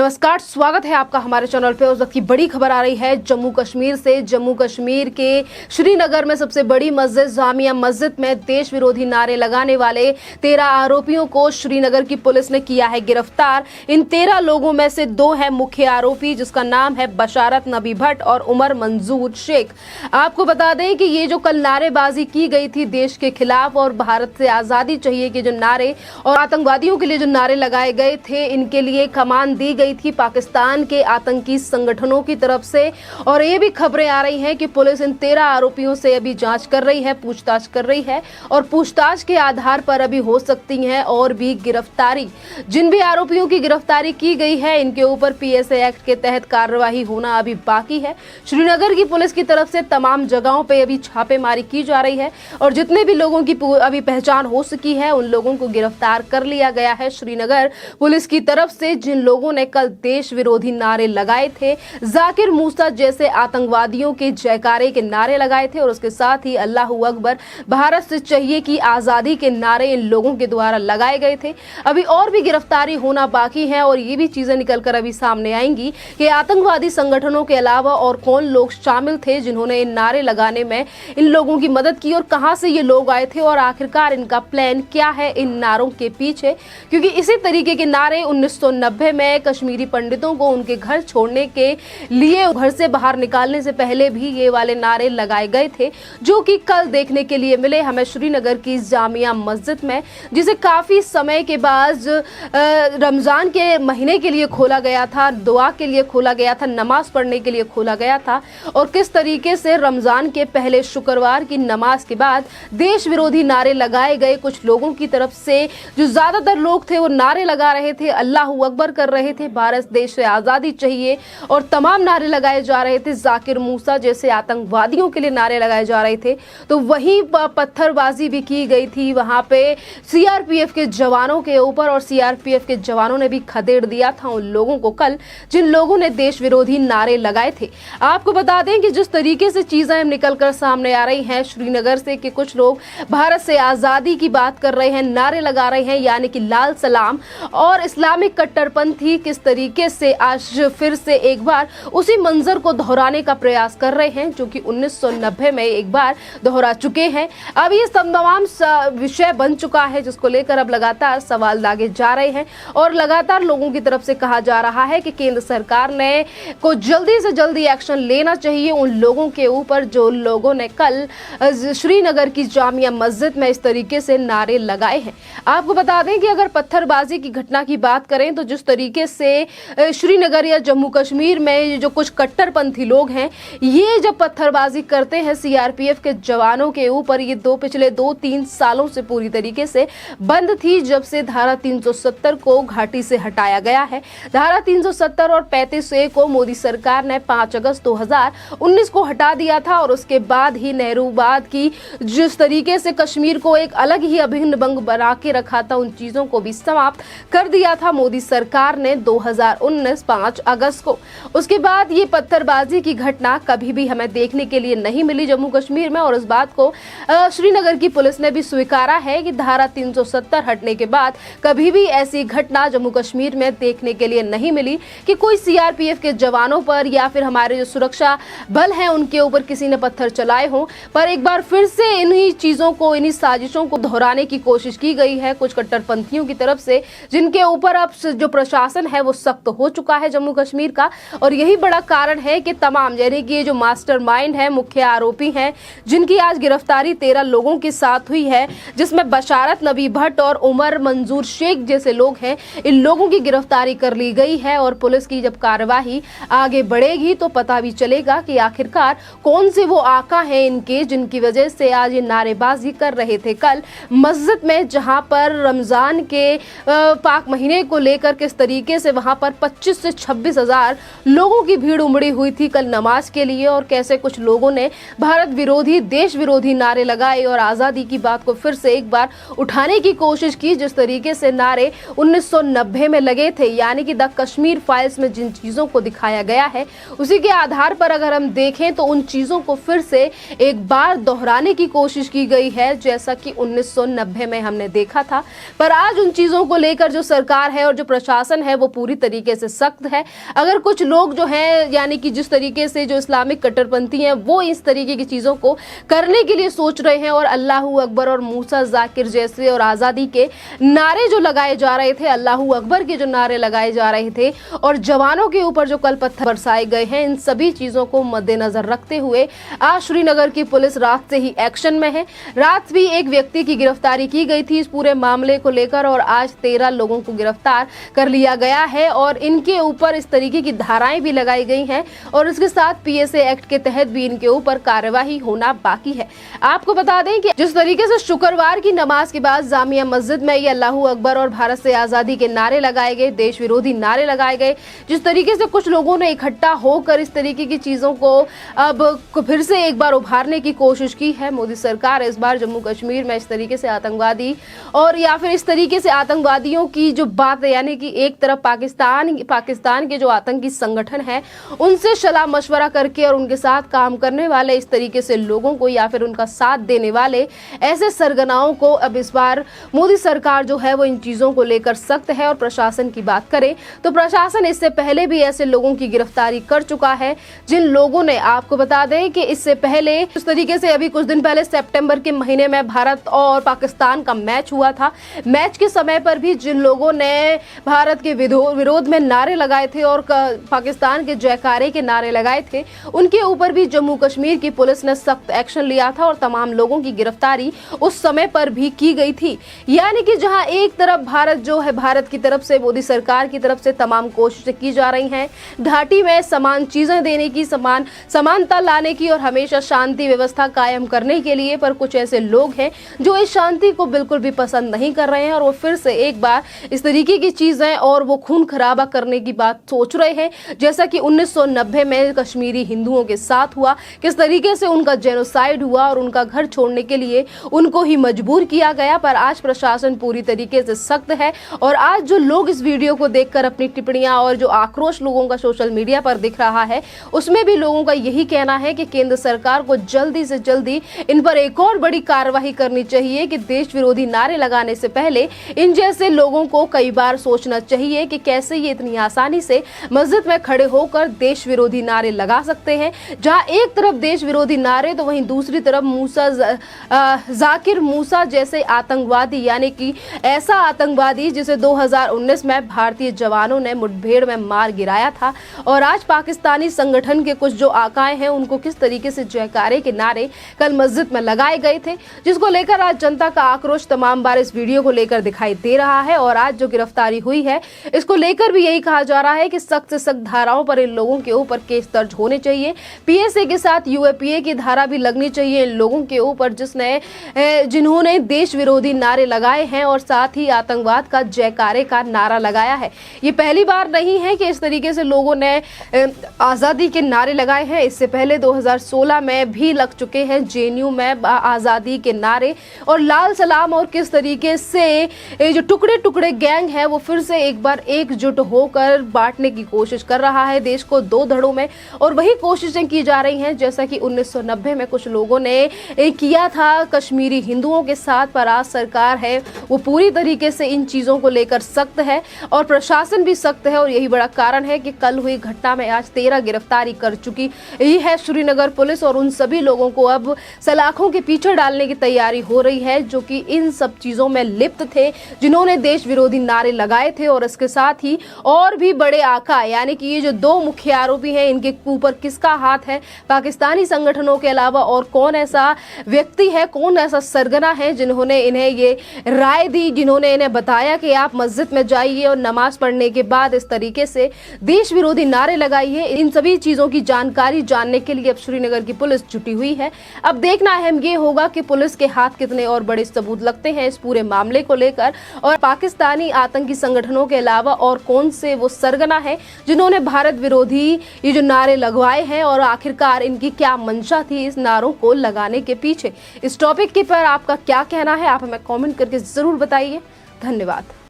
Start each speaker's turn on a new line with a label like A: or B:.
A: नमस्कार, स्वागत है आपका हमारे चैनल पे। उस वक्त की बड़ी खबर आ रही है जम्मू कश्मीर से। जम्मू कश्मीर के श्रीनगर में सबसे बड़ी मस्जिद जामिया मस्जिद में देश विरोधी नारे लगाने वाले 13 आरोपियों को श्रीनगर की पुलिस ने किया है गिरफ्तार। इन 13 लोगों में से 2 हैं मुख्य आरोपी, जिसका नाम है बशारत नबी भट्ट और उमर मंजूर शेख। आपको बता दें कि ये जो कल नारेबाजी की गई थी देश के खिलाफ और भारत से आजादी चाहिए के जो नारे और आतंकवादियों के लिए जो नारे लगाए गए थे, इनके लिए कमान दी गई थी पाकिस्तान के आतंकी संगठनों की तरफ से। और ये भी खबरें आ रही हैं कि पुलिस इन 13 आरोपियों से अभी जांच कर रही है, पूछताछ कर रही है और पूछताछ के आधार पर अभी हो सकती है और भी गिरफ्तारी। जिन भी आरोपियों की गिरफ्तारी की गई है, इनके ऊपर पीएसए एक्ट के तहत कार्यवाही होना अभी बाकी है। श्रीनगर की पुलिस की तरफ से तमाम जगहों पे अभी छापेमारी की जा रही है और जितने भी लोगों की अभी पहचान हो सकी है, उन लोगों को गिरफ्तार कर लिया गया है श्रीनगर पुलिस की तरफ से। जिन लोगों ने कल देश विरोधी नारे लगाए थे, जाकिर मूसा जैसे आतंकवादियों के जयकारे के नारे लगाए थे और उसके साथ ही अल्लाहू अकबर, भारत से चाहिए की आजादी के नारे इन लोगों के द्वारा लगाए गए थे। अभी और भी गिरफ्तारी होना बाकी है और ये भी चीजें निकलकर अभी सामने आएंगी कि आतंकवादी संगठनों के अलावा और कौन लोग शामिल थे जिन्होंने इन नारे लगाने में इन लोगों की मदद की और कहां से ये लोग आए थे और आखिरकार इनका प्लान क्या है इन नारों के पीछे। क्योंकि इसी तरीके के नारे 1990 में कश्मीरी पंडितों को उनके घर छोड़ने के लिए घर से बाहर निकालने से पहले भी ये वाले नारे लगाए गए थे, जो कि कल देखने के लिए मिले हमें श्रीनगर की जामिया मस्जिद में, जिसे काफी समय के बाद रमजान के महीने के लिए खोला गया था, दुआ के लिए खोला गया था, नमाज पढ़ने के लिए खोला गया था। और किस तरीके से रमजान के पहले शुक्रवार की नमाज के बाद देश विरोधी नारे लगाए गए कुछ लोगों की तरफ से। जो ज्यादातर लोग थे वो नारे लगा रहे थे, अल्लाहू अकबर कर रहे थे, भारत देश से आजादी चाहिए और तमाम नारे लगाए जा रहे थे। जाकिर मूसा जैसे आतंकवादियों के लिए नारे लगाए जा रहे थे। तो वहीं पत्थरबाजी भी की गई थी वहां पे सीआरपीएफ के जवानों के ऊपर और सीआरपीएफ के जवानों ने भी खदेड़ दिया था उन लोगों को कल जिन लोगों ने देश विरोधी नारे लगाए थे। आपको बता दें कि जिस तरीके से चीजें निकलकर सामने आ रही हैं श्रीनगर से कि कुछ लोग भारत से आजादी की बात कर रहे हैं, नारे लगा रहे हैं, यानी कि लाल सलाम, और इस्लामिक कट्टरपंथी किस तरीके से आज फिर से एक बार उसी मंजर को दोहराने का प्रयास कर रहे हैं जो कि 1990 में एक बार दोहरा चुके हैं। अब ये तमाम विषय बन चुका है जिसको लेकर अब लगातार सवाल दागे जा रहे हैं और लगातार लोगों की तरफ से कहा जा रहा है कि केंद्र सरकार ने को जल्दी से जल्दी एक्शन लेना चाहिए उन लोगों के ऊपर जो लोगों ने कल श्रीनगर की जामिया मस्जिद में इस तरीके से नारे लगाए हैं। आपको बता दें कि अगर पत्थरबाजी की घटना की बात करें तो जिस तरीके से श्रीनगर या जम्मू कश्मीर में जो कुछ कट्टरपंथी लोग हैं, ये जब पत्थरबाजी करते हैं सीआरपीएफ के जवानों के ऊपर, ये पिछले 2-3 सालों से पूरी तरीके से बंद थी जब से धारा 370 को घाटी से हटाया गया है। धारा 370 और 35A को मोदी सरकार ने 5 अगस्त 2019 को हटा दिया था और उसके बाद ही नेहरूवाद की जिस तरीके से कश्मीर को एक अलग ही अभिन्न बंग बना के रखा था, उन चीजों को भी समाप्त कर दिया था मोदी सरकार ने 2019 5 अगस्त को। उसके बाद ये पत्थरबाजी की घटना कभी भी हमें देखने के लिए नहीं मिली जम्मू कश्मीर में और इस बात को श्रीनगर की पुलिस ने भी स्वीकारा है कि धारा 370 हटने के बाद कभी भी ऐसी घटना जम्मू कश्मीर में देखने के लिए नहीं मिली कि कोई सीआरपीएफ के जवानों पर या फिर हमारे जो सुरक्षा बल हैं उनके ऊपर किसी ने पत्थर चलाए हों। पर एक बार फिर से इन्हीं चीजों को, इन्हीं साजिशों को दोहराने की कोशिश की गई है कुछ कट्टरपंथियों की तरफ से, जिनके ऊपर अब जो प्रशासन है वो सख्त हो चुका है जम्मू कश्मीर का। और यही बड़ा कारण है कि तमाम, यानी कि ये जो मास्टरमाइंड है, मुख्य आरोपी हैं, जिनकी आज गिरफ्तारी 13 लोगों के साथ हुई है, जिसमें बशारत नबी भट्ट और उमर मंजूर शेख जैसे लोग हैं, इन लोगों की गिरफ्तारी कर ली गई है। और पुलिस की जब कार्यवाही आगे बढ़ेगी तो पता भी चलेगा कि आखिरकार कौन से वो आका हैं इनके जिनकी वजह से आज ये नारेबाजी कर रहे थे कल मस्जिद में, जहां पर रमजान के पाक महीने को लेकर किस तरीके से वहां पर 25 से 26 हजार लोगों की भीड़ उमड़ी हुई थी कल नमाज के लिए और कैसे कुछ लोगों ने भारत विरोधी, देश विरोधी नारे लगाए और आजादी की बात को फिर से एक बार उठाने की कोशिश की जिस तरीके से नारे 1990 में लगे थे। यानी कि द कश्मीर फाइल्स में जिन चीजों को दिखाया गया है उसी के आधार पर अगर हम देखें तो उन चीजों को फिर से एक बार दोहराने की कोशिश की गई है जैसा कि 1990 में हमने देखा था। पर आज उन चीजों को लेकर जो सरकार है और जो प्रशासन है वो पूरी पूरी तरीके से सख्त है। अगर कुछ लोग जो हैं यानी कि जिस तरीके से जो इस्लामिक कट्टरपंथी हैं वो इस तरीके की चीज़ों को करने के लिए सोच रहे हैं और अल्लाहू अकबर और मूसा जाकिर जैसे और आज़ादी के नारे जो लगाए जा रहे थे, अल्लाहू अकबर के जो नारे लगाए जा रहे थे और जवानों के ऊपर जो कल पत्थर बरसाए गए हैं, इन सभी चीज़ों को मद्देनजर रखते हुए आज श्रीनगर की पुलिस रात से ही एक्शन में है। रात भी एक व्यक्ति की गिरफ्तारी की गई थी इस पूरे मामले को लेकर और आज 13 लोगों को गिरफ्तार कर लिया गया है और इनके ऊपर इस तरीके की धाराएं भी लगाई गई हैं और इसके साथ पीएसए एक्ट के तहत भी इनके ऊपर कार्यवाही होना बाकी है। आपको बता दें कि जिस तरीके से शुक्रवार की नमाज के बाद जामिया मस्जिद में ये अल्लाहू अकबर और भारत से आजादी के नारे लगाए गए, देश विरोधी नारे लगाए गए, जिस तरीके से कुछ लोगों ने इकट्ठा होकर इस तरीके की चीजों को अब फिर से एक बार उभारने की कोशिश की है। मोदी सरकार इस बार जम्मू कश्मीर में इस तरीके से आतंकवादी और या फिर इस तरीके से आतंकवादियों की जो बात है यानी कि एक तरफ पाकिस्तान के जो आतंकी संगठन है उनसे सलाह मशवरा करके और उनके साथ काम करने वाले इस तरीके से लोगों को या फिर उनका साथ देने वाले ऐसे सरगनाओं को अब इस बार मोदी सरकार जो है वो इन चीजों को लेकर सख्त है। और प्रशासन की बात करें तो प्रशासन इससे पहले भी ऐसे लोगों की गिरफ्तारी कर चुका है जिन लोगों ने, आपको बता दें कि इससे पहले इस तरीके से अभी कुछ दिन पहले सितंबर के महीने में भारत और पाकिस्तान का मैच हुआ था। मैच के समय पर भी जिन लोगों ने भारत के विरोध में नारे लगाए थे और पाकिस्तान के जयकारे के नारे लगाए थे उनके ऊपर भी जम्मू कश्मीर की पुलिस ने सख्त एक्शन लिया था और तमाम लोगों की गिरफ्तारी उस समय पर भी की गई थी। यानी कि जहां एक तरफ भारत जो है, भारत की तरफ से, मोदी सरकार की तरफ से तमाम कोशिशें की जा रही हैं घाटी में समान चीजें देने की, समानता लाने की और हमेशा शांति व्यवस्था कायम करने के लिए, पर कुछ ऐसे लोग हैं जो इस शांति को बिल्कुल भी पसंद नहीं कर रहे हैं और वो फिर से एक बार इस तरीके की चीजें और वो खून खराबा करने की बात सोच रहे हैं। जैसा कि 1990 में कश्मीरी हिंदुओं के साथ हुआ, किस तरीके से उनका जेनोसाइड हुआ और उनका घर छोड़ने के लिए उनको ही मजबूर किया गया। पर आज प्रशासन पूरी तरीके से सख्त है और आज जो लोग इस वीडियो को देखकर अपनी टिप्पणियां और जो आक्रोश लोगों का सोशल मीडिया पर दिख रहा है उसमें भी लोगों का यही कहना है कि केंद्र सरकार को जल्दी से जल्दी इन पर एक और बड़ी कार्रवाई करनी चाहिए कि देश विरोधी नारे लगाने से पहले इन जैसे लोगों को कई बार सोचना चाहिए कि कैसे ये इतनी आसानी से मस्जिद में खड़े होकर देश विरोधी नारे लगा सकते हैं। जहां एक तरफ देश विरोधी नारे तो वहीं दूसरी तरफ जाकिर मूसा जैसे आतंकवादी, यानी कि ऐसा आतंकवादी जिसे 2019 में भारतीय जवानों ने मुठभेड़ में मार गिराया था और आज पाकिस्तानी संगठन के कुछ जो आकाएं हैं उनको किस तरीके से जयकारे के नारे कल मस्जिद में लगाए गए थे, जिसको लेकर आज जनता का आक्रोश तमाम बार इस वीडियो को लेकर दिखाई दे रहा है। और आज जो गिरफ्तारी हुई है इसको लेकर भी यही कहा जा रहा है कि सख्त से सख्त धाराओं पर इन लोगों के ऊपर केस दर्ज होने चाहिए। पीएसए के साथ यूएपीए की धारा भी लगनी चाहिए इन लोगों के ऊपर जिन्होंने देश विरोधी नारे लगाए हैं और साथ ही आतंकवाद का जयकारे का नारा लगाया है। ये पहली बार नहीं है कि इस तरीके से लोगों ने आजादी के नारे लगाए हैं। इससे पहले 2016 में भी लग चुके हैं जेएनयू में आजादी के नारे और लाल सलाम, और किस तरीके से जो टुकड़े टुकड़े गैंग है वो फिर से एक बार एकजुट होकर बांटने की कोशिश कर रहा है देश को दो धड़ों में। और वही कोशिशें की जा रही हैं जैसा कि 1990 में कुछ लोगों ने किया था कश्मीरी हिंदुओं के साथ। पर आज सरकार है वो पूरी तरीके से इन चीजों को लेकर सख्त है और प्रशासन भी सख्त है और यही बड़ा कारण है कि कल हुई घटना में आज 13 गिरफ्तारी कर चुकी है श्रीनगर पुलिस और उन सभी लोगों को अब सलाखों के पीछे डालने की तैयारी हो रही है जो कि इन सब चीजों में लिप्त थे, जिन्होंने देश विरोधी नारे लगाए थे। और इसके साथ ही और भी बड़े आका, यानी कि ये जो दो मुख्य आरोपी हैं इनके ऊपर किसका हाथ है, पाकिस्तानी संगठनों के अलावा और कौन ऐसा व्यक्ति है, कौन ऐसा सरगना है जिन्होंने इन्हें ये राय दी, जिन्होंने इन्हें बताया कि आप मस्जिद में जाइए और नमाज पढ़ने के बाद इस तरीके से देश विरोधी नारे लगाइए। इन सभी चीजों की जानकारी जानने के लिए अब श्रीनगर की पुलिस जुटी हुई है। अब देखना अहम ये होगा कि पुलिस के हाथ कितने और बड़े सबूत लगते हैं इस पूरे मामले को लेकर और पाकिस्तानी आतंकी संगठनों के अलावा और कौन से वो सरगना है जिन्होंने भारत विरोधी ये जो नारे लगवाए हैं और आखिरकार इनकी क्या मंशा थी इस नारों को लगाने के पीछे। इस टॉपिक के पर आपका क्या कहना है, आप हमें कमेंट करके जरूर बताइए। धन्यवाद।